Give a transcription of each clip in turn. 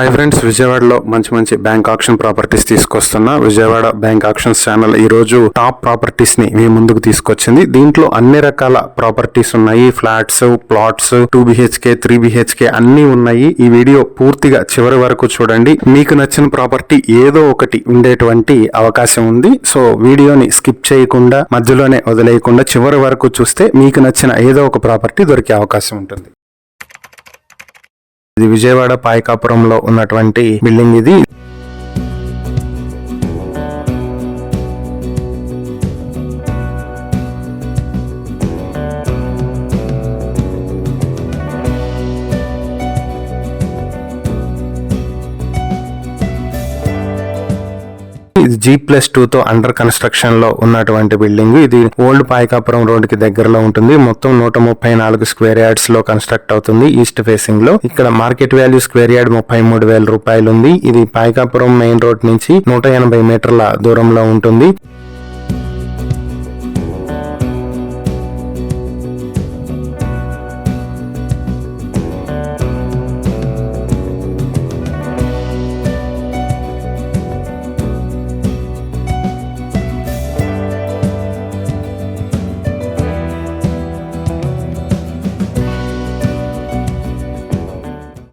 Hi friends, విజయవాడలో మంచి bank auction properties తీసుకొస్తున్నా. విజయవాడ బ్యాంక్ ఆక్షన్స్ ఛానల్ ఈ రోజు టాప్ ప్రాపర్టీస్ ని మీ ముందుకు తీసుకొచ్చింది. దీంట్లో అన్ని రకాల ప్రాపర్టీస్ ఉన్నాయి. ఫ్లాట్స్, ప్లాట్స్, 2 BHK 3 BHK అన్ని ఉన్నాయి. ఈ వీడియో పూర్తిగా చివరి వరకు చూడండి. మీకు నచ్చిన ప్రాపర్టీ ఏదో ఒకటి ఉండేటువంటి అవకాశం ఉంది. సో వీడియోని స్కిప్ చేయకుండా, మధ్యలోనే వదిలేయకుండా చివరి వరకు చూస్తే మీకు నచ్చిన ఏదో ఒక ప్రాపర్టీ దొరికే అవకాశం ఉంటుంది. ఇది విజయవాడ పాయకాపురంలో ఉన్నటువంటి బిల్డింగ్. ఇది G+2 తో అండర్ కన్స్ట్రక్షన్ లో ఉన్నటువంటి బిల్డింగ్. ఇది ఓల్డ్ పాయకాపురం రోడ్ కి దగ్గరలో ఉంటుంది. మొత్తం 134 స్క్వేర్ యార్డ్స్ లో కన్స్ట్రక్ట్ అవుతుంది. ఈస్ట్ ఫేసింగ్ లో. ఇక్కడ మార్కెట్ వాల్యూ స్క్వేర్ యార్డ్ 33,000 రూపాయలు ఉంది. ఇది పాయకాపురం మెయిన్ రోడ్ నుంచి 180 మీటర్ల దూరంలో ఉంటుంది.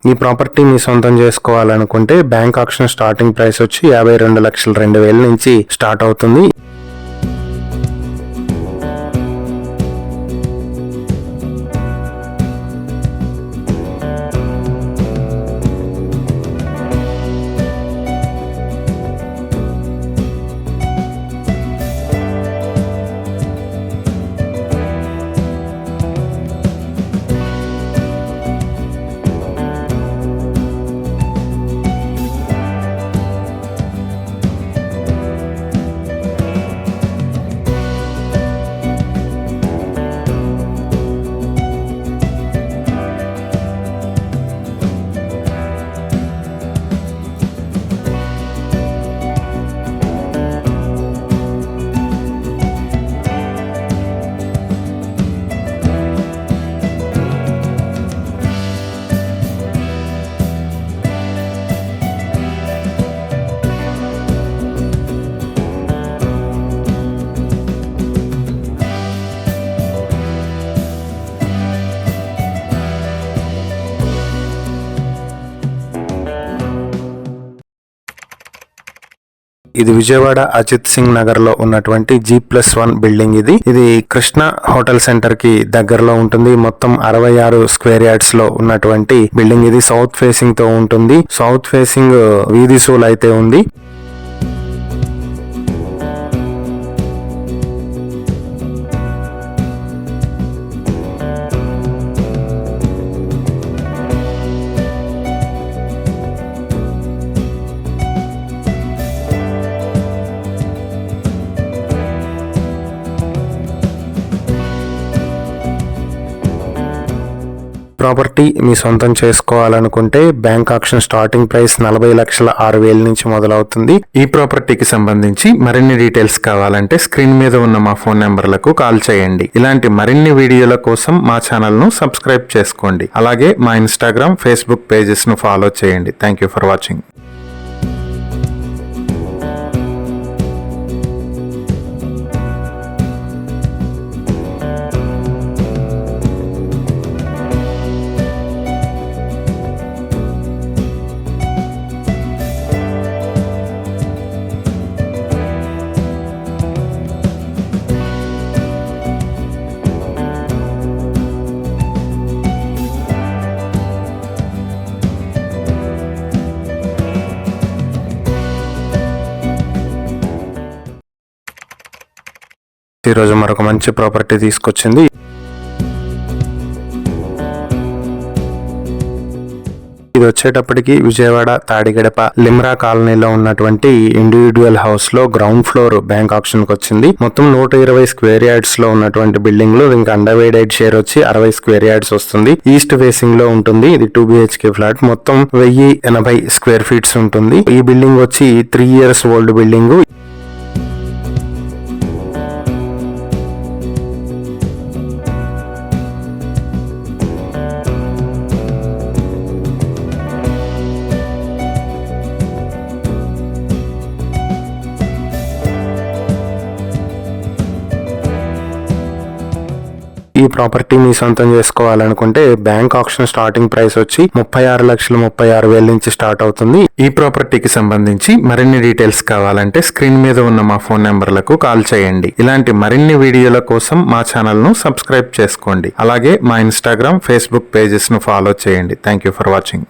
ఈ ప్రాపర్టీ మీ సొంతం చేసుకోవాలనుకుంటే బ్యాంక్ ఆక్షన్ స్టార్టింగ్ ప్రైస్ వచ్చి 52,02,000 నుంచి స్టార్ట్ అవుతుంది. ఇది విజయవాడ అజిత్ సింగ్ నగర్ లో ఉన్నటువంటి G+1 బిల్డింగ్. ఇది కృష్ణ హోటల్ సెంటర్ కి దగ్గరలో ఉంటుంది. మొత్తం 66 స్క్వేర్ యార్డ్స్ లో ఉన్నటువంటి బిల్డింగ్. ఇది సౌత్ ఫేసింగ్ తో ఉంటుంది. సౌత్ ఫేసింగ్ వీధి సూల్ అయితే ఉంది. ప్రాపర్టీ మీ సొంతం చేసుకోవాలనుకుంటే బ్యాంక్ ఆక్షన్ స్టార్టింగ్ ప్రైస్ 40,06,000 నుంచి మొదలవుతుంది. ఈ ప్రాపర్టీకి సంబంధించి మరిన్ని డీటెయిల్స్ కావాలంటే స్క్రీన్ మీద ఉన్న మా ఫోన్ నెంబర్లకు కాల్ చేయండి. ఇలాంటి మరిన్ని వీడియోల కోసం మా ఛానల్ ను సబ్స్క్రైబ్ చేసుకోండి. అలాగే మా ఇన్స్టాగ్రామ్, ఫేస్బుక్ పేజెస్ ను ఫాలో చేయండి. Thank you for watching. ఈరోజు మరొక మంచి ప్రాపర్టీ తీసుకొచ్చింది. ఇది వచ్చేటప్పటికి విజయవాడ తాడిగడప లిమ్రా కాలనీలో ఉన్నటువంటి ఇండివిడ్యువల్ హౌస్ లో గ్రౌండ్ ఫ్లోర్ బ్యాంక్ ఆక్షన్ కి వచ్చింది. మొత్తం 120 స్క్వేర్ యార్డ్స్ లో ఉన్నటువంటి బిల్డింగ్ లో ఇంకా అండర్వేడెడ్ షేర్ వచ్చి 60 స్క్వేర్ యార్డ్స్ వస్తుంది. ఈస్ట్ ఫేసింగ్ లో ఉంటుంది. ఇది 2 BHK ఫ్లాట్. మొత్తం 1080 స్క్వేర్ ఫీట్స్ ఉంటుంది. ఈ బిల్డింగ్ వచ్చి 3 years ఓల్డ్ బిల్డింగ్. ఈ ప్రాపర్టీ మీ సొంతం చేసుకోవాలనుకుంటే బ్యాంక్ ఆక్షన్ స్టార్టింగ్ ప్రైస్ వచ్చి 36,36,000 నుంచి స్టార్ట్ అవుతుంది. ఈ ప్రాపర్టీకి సంబంధించి మరిన్ని డీటెయిల్స్ కావాలంటే స్క్రీన్ మీద ఉన్న మా ఫోన్ నెంబర్లకు కాల్ చేయండి. ఇలాంటి మరిన్ని వీడియోల కోసం మా ఛానల్ ను సబ్స్క్రైబ్ చేసుకోండి. అలాగే మా ఇన్స్టాగ్రామ్, ఫేస్బుక్ పేజెస్ ను ఫాలో చేయండి. Thank you for watching.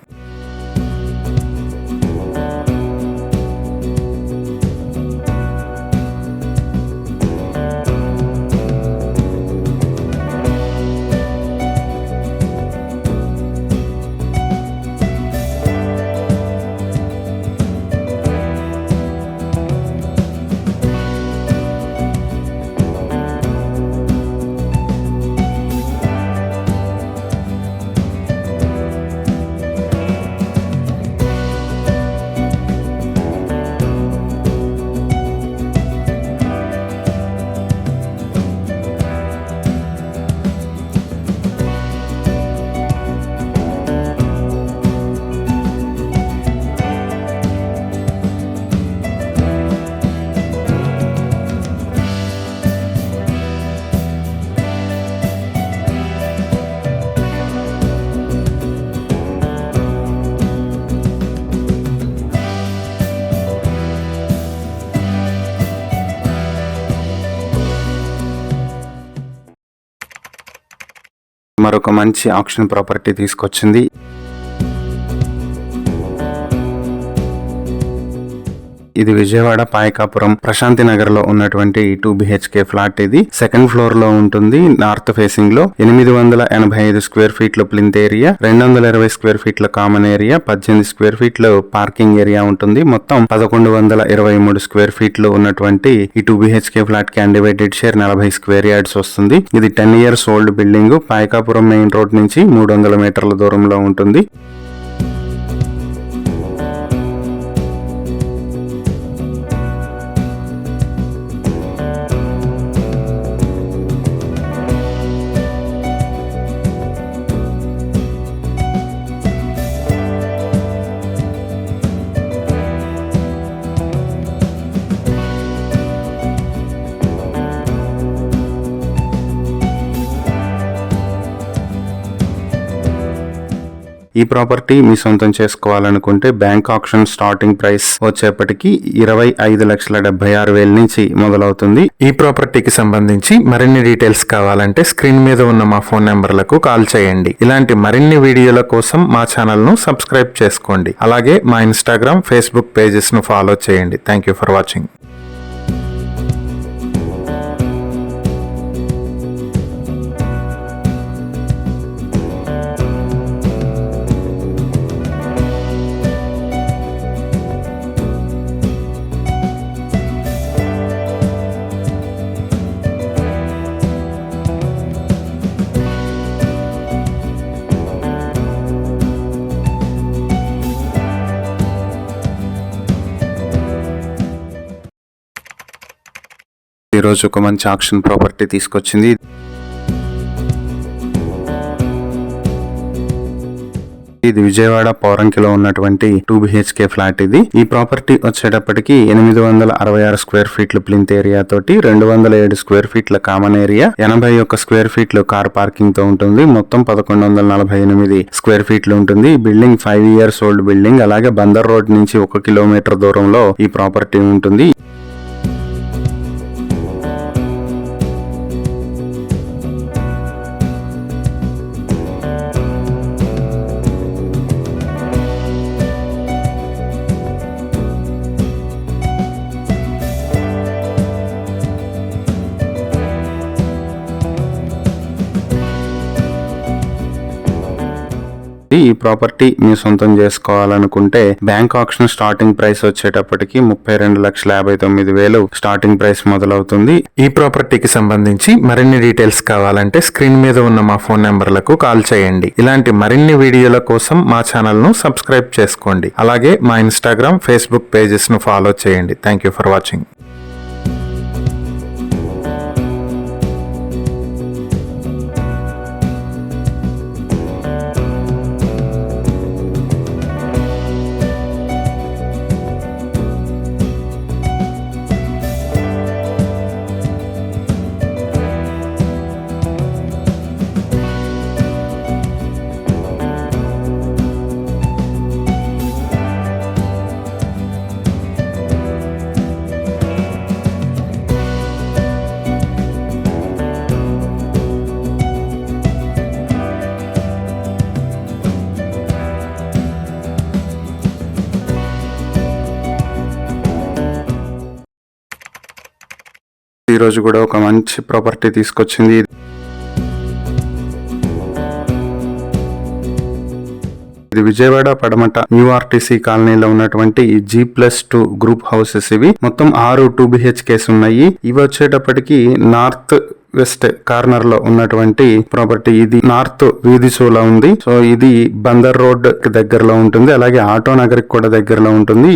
మరొక మంచి ఆక్షన్ ప్రాపర్టీ తీసుకొచ్చింది. ఇది విజయవాడ పాయకాపురం ప్రశాంతి నగర్ లో ఉన్నటువంటి 2 BHK ఫ్లాట్. ఇది సెకండ్ ఫ్లోర్ లో ఉంటుంది. నార్త్ ఫేసింగ్ లో 885 స్క్వేర్ ఫీట్ల ప్లింత్ ఏరియా, 220 స్క్వేర్ ఫీట్ల కామన్ ఏరియా, 18 స్క్వేర్ ఫీట్ల పార్కింగ్ ఏరియా ఉంటుంది. మొత్తం 1123 స్క్వేర్ ఫీట్లు ఉన్నటువంటి ఈ 2 BHK ఫ్లాట్ కి అన్డివైడెడ్ షేర్ 40 స్క్వేర్ యార్డ్స్ వస్తుంది. ఇది 10 years old building. Payakapuram main road నుంచి 300 మీటర్ల దూరంలో ఉంటుంది. ఈ ప్రాపర్టీ మీ సొంతం చేసుకోవాలనుకుంటే బ్యాంక్ ఆక్షన్ స్టార్టింగ్ ప్రైస్ వచ్చేప్పటికి 25,76,000 నుంచి మొదలవుతుంది. ఈ ప్రాపర్టీకి సంబంధించి మరిన్ని డీటెయిల్స్ కావాలంటే స్క్రీన్ మీద ఉన్న మా ఫోన్ నెంబర్లకు కాల్ చేయండి. ఇలాంటి మరిన్ని వీడియోల కోసం మా ఛానల్ ను సబ్స్క్రైబ్ చేసుకోండి. అలాగే మా ఇన్స్టాగ్రామ్, ఫేస్బుక్ పేజెస్ ను ఫాలో చేయండి. Thank you for watching. ఈరోజు ఒక మంచి ఆక్షన్ ప్రాపర్టీ తీసుకొచ్చింది. ఇది విజయవాడ పౌరంకిలో ఉన్నటువంటి 2 BHK ఫ్లాట్. ఇది ఈ ప్రాపర్టీ వచ్చేటప్పటికి 866 స్క్వేర్ ఫీట్ల ప్లింత్ ఏరియా తోటి 207 స్క్వేర్ ఫీట్ల కామన్ ఏరియా, 81 స్క్వేర్ ఫీట్లు కార్ పార్కింగ్ తో ఉంటుంది. మొత్తం 1148 స్క్వేర్ ఫీట్లు ఉంటుంది. ఈ బిల్డింగ్ 5 years ఓల్డ్ బిల్డింగ్. అలాగే బందర్ రోడ్ నుంచి 1 కిలోమీటర్ దూరంలో ఈ ప్రాపర్టీ ఉంటుంది. ఈ ప్రాపర్టీ మీ సొంతం చేసుకోవాలనుకుంటే బ్యాంక్ ఆక్షన్ స్టార్టింగ్ ప్రైస్ వచ్చేటప్పటికి 32,59,000 స్టార్టింగ్ ప్రైస్ మొదలవుతుంది. ఈ ప్రాపర్టీకి సంబంధించి మరిన్ని డీటెయిల్స్ కావాలంటే స్క్రీన్ మీద ఉన్న మా ఫోన్ నెంబర్లకు కాల్ చేయండి. ఇలాంటి మరిన్ని వీడియోల కోసం మా ఛానల్ ను సబ్స్క్రైబ్ చేసుకోండి. అలాగే మా ఇన్స్టాగ్రామ్, ఫేస్బుక్ పేజెస్ ను ఫాలో చేయండి. Thank you for watching. ఈ రోజు కూడా ఒక మంచి ప్రాపర్టీ తీసుకొచ్చింది. ఇది విజయవాడ పడమట న్యూ ఆర్టీసీ కాలనీలో ఉన్నటువంటి G+2 గ్రూప్ హౌసెస్. ఇవి మొత్తం 6 2 BHKs ఉన్నాయి. ఇవి వచ్చేటప్పటికి నార్త్ వెస్ట్ కార్నర్ లో ఉన్నటువంటి ప్రాపర్టీ. ఇది నార్త్ వీధి సోలా ఉంది. సో ఇది బందర్ రోడ్ కి దగ్గరలో ఉంటుంది, అలాగే ఆటో నగర్ కి కూడా దగ్గరలో ఉంటుంది.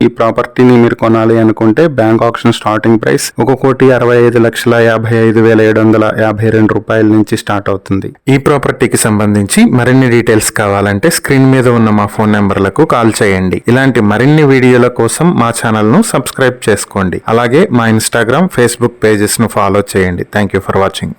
ఈ ప్రాపర్టీని మీరు కొనాలి అనుకుంటే బ్యాంక్ ఆక్షన్ స్టార్టింగ్ ప్రైస్ 1,65,55,752 రూపాయల నుంచి స్టార్ట్ అవుతుంది. ఈ ప్రాపర్టీకి సంబంధించి మరిన్ని డీటెయిల్స్ కావాలంటే స్క్రీన్ మీద ఉన్న మా ఫోన్ నెంబర్లకు కాల్ చేయండి. ఇలాంటి మరిన్ని వీడియోల కోసం మా ఛానల్ ను సబ్స్క్రైబ్ చేసుకోండి. అలాగే మా ఇన్స్టాగ్రామ్, ఫేస్బుక్ పేజెస్ ను ఫాలో చేయండి. Thank you for watching.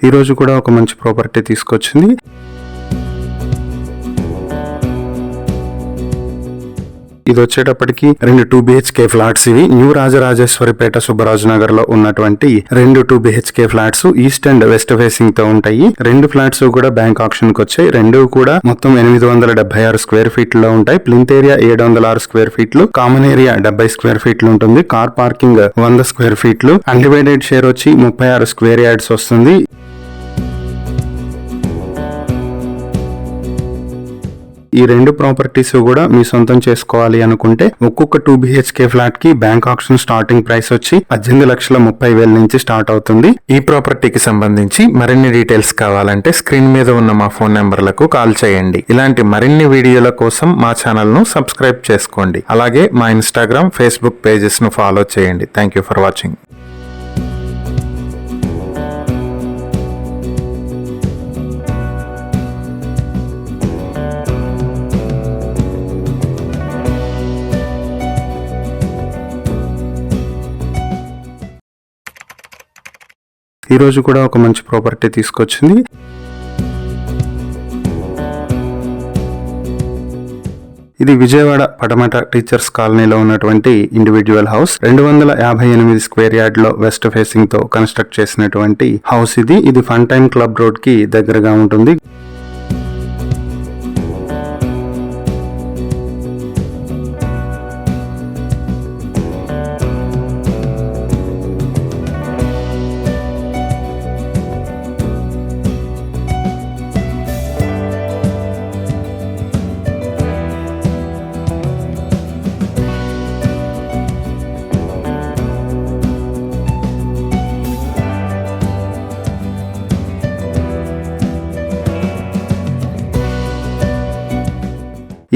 ఈ రోజు కూడా ఒక మంచి ప్రాపర్టీ తీసుకొచ్చింది. ఇది వచ్చేటప్పటికి 2 2 BHK ఫ్లాట్స్. ఇవి న్యూ రాజరాజేశ్వరిపేట సుబ్బరాజు నగర్ లో ఉన్నటువంటి 2 2 BHK flats east and west facing తో ఉంటాయి. 2 ఫ్లాట్స్ కూడా బ్యాంక్ ఆక్షన్ కి వచ్చాయి. 2 కూడా మొత్తం 876 స్క్వేర్ ఫీట్ లో ఉంటాయి. ప్లింత్ ఏరియా 706 స్క్వేర్ ఫీట్లు, కామన్ ఏరియా 70 స్క్వేర్ ఫీట్లు ఉంటుంది. కార్ పార్కింగ్ 100 స్క్వేర్ ఫీట్లు, అన్డివైడెడ్ షేర్ వచ్చి 36 స్క్వేర్ యార్డ్స్ వస్తుంది. ఈ 2 ప్రాపర్టీస్ కూడా మీ సొంతం చేసుకోవాలి అనుకుంటే ఒక్కొక్క 2 BHK ఫ్లాట్ కి బ్యాంక్ ఆక్షన్ స్టార్టింగ్ ప్రైస్ వచ్చి 18,30,000 నుంచి స్టార్ట్ అవుతుంది. ఈ ప్రాపర్టీకి సంబంధించి మరిన్ని డీటెయిల్స్ కావాలంటే స్క్రీన్ మీద ఉన్న మా ఫోన్ నెంబర్లకు కాల్ చేయండి. ఇలాంటి మరిన్ని వీడియోల కోసం మా ఛానల్ ను సబ్స్క్రైబ్ చేసుకోండి. అలాగే మా ఇన్స్టాగ్రామ్, ఫేస్బుక్ పేజెస్ ను ఫాలో చేయండి. Thank you for watching. ఈ రోజు కూడా ఒక మంచి ప్రాపర్టీ తీసుకొచ్చింది. ఇది విజయవాడ పడమట టీచర్స్ కాలనీలో ఉన్నటువంటి ఇండివిడ్యువల్ హౌస్. 258 స్క్వేర్ యార్డ్ లో వెస్ట్ ఫేసింగ్ తో కన్స్ట్రక్ట్ చేసినటువంటి హౌస్ ఇది. ఇది ఫన్ టైమ్ క్లబ్ రోడ్ కి దగ్గరగా ఉంటుంది.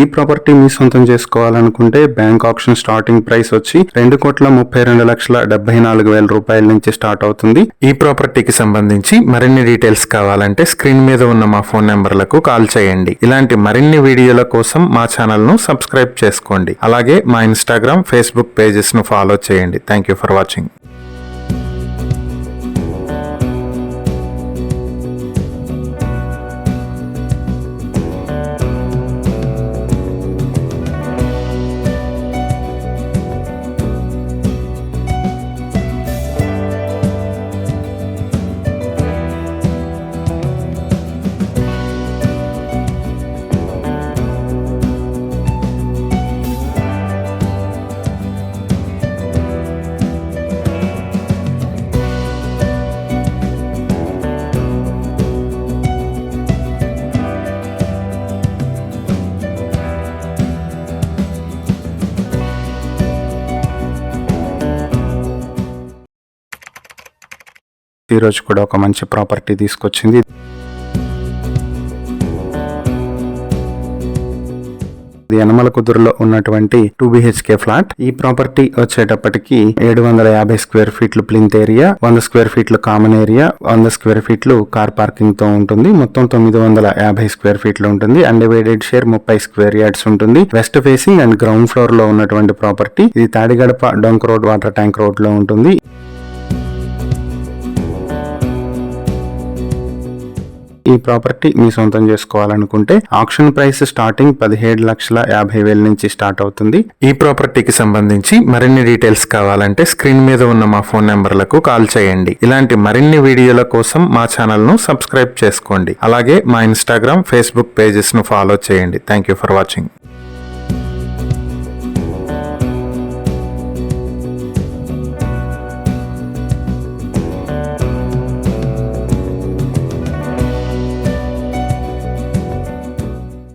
ఈ ప్రాపర్టీ మీ సొంతం చేసుకోవాలనుకుంటే బ్యాంక్ ఆక్షన్ స్టార్టింగ్ ప్రైస్ వచ్చి 2,32,74,000 రూపాయల నుంచి స్టార్ట్ అవుతుంది. ఈ ప్రాపర్టీకి సంబంధించి మరిన్ని డీటెయిల్స్ కావాలంటే స్క్రీన్ మీద ఉన్న మా ఫోన్ నెంబర్లకు కాల్ చేయండి. ఇలాంటి మరిన్ని వీడియోల కోసం మా ఛానల్ ను సబ్స్క్రైబ్ చేసుకోండి. అలాగే మా ఇన్స్టాగ్రామ్, ఫేస్బుక్ పేజెస్ ను ఫాలో చేయండి. Thank you for watching. ఈ రోజు కూడా ఒక మంచి ప్రాపర్టీ తీసుకొచ్చింది. యనమల కుదురులో ఉన్నటువంటి 2 BHK ఫ్లాట్. ఈ ప్రాపర్టీ వచ్చేటప్పటికి 750 స్క్వేర్ ఫీట్లు ప్లింత్ ఏరియా, 100 స్క్వేర్ ఫీట్లు కామన్ ఏరియా, 100 స్క్వేర్ ఫీట్లు కార్ పార్కింగ్ తో ఉంటుంది. మొత్తం 950 స్క్వేర్ ఫీట్లు ఉంటుంది. అన్డివైడెడ్ షేర్ 30 స్క్వేర్ యార్డ్స్ ఉంటుంది. West facing and ground floor లో ఉన్నటువంటి ప్రాపర్టీ. ఇది తాడిగడప డొంక్ రోడ్ వాటర్ ట్యాంక్ రోడ్ లో ఉంటుంది. ఈ ప్రాపర్టీ మీ సొంతం చేసుకోవాలనుకుంటే ఆక్షన్ ప్రైస్ స్టార్టింగ్ 17,50,000 నుంచి స్టార్ట్ అవుతుంది. ఈ ప్రాపర్టీకి సంబంధించి మరిన్ని డీటెయిల్స్ కావాలంటే స్క్రీన్ మీద ఉన్న మా ఫోన్ నెంబర్లకు కాల్ చేయండి. ఇలాంటి మరిన్ని వీడియోల కోసం మా ఛానల్ ను సబ్స్క్రైబ్ చేసుకోండి. అలాగే మా ఇన్స్టాగ్రామ్, ఫేస్బుక్ పేజెస్ ను ఫాలో చేయండి. Thank you for watching.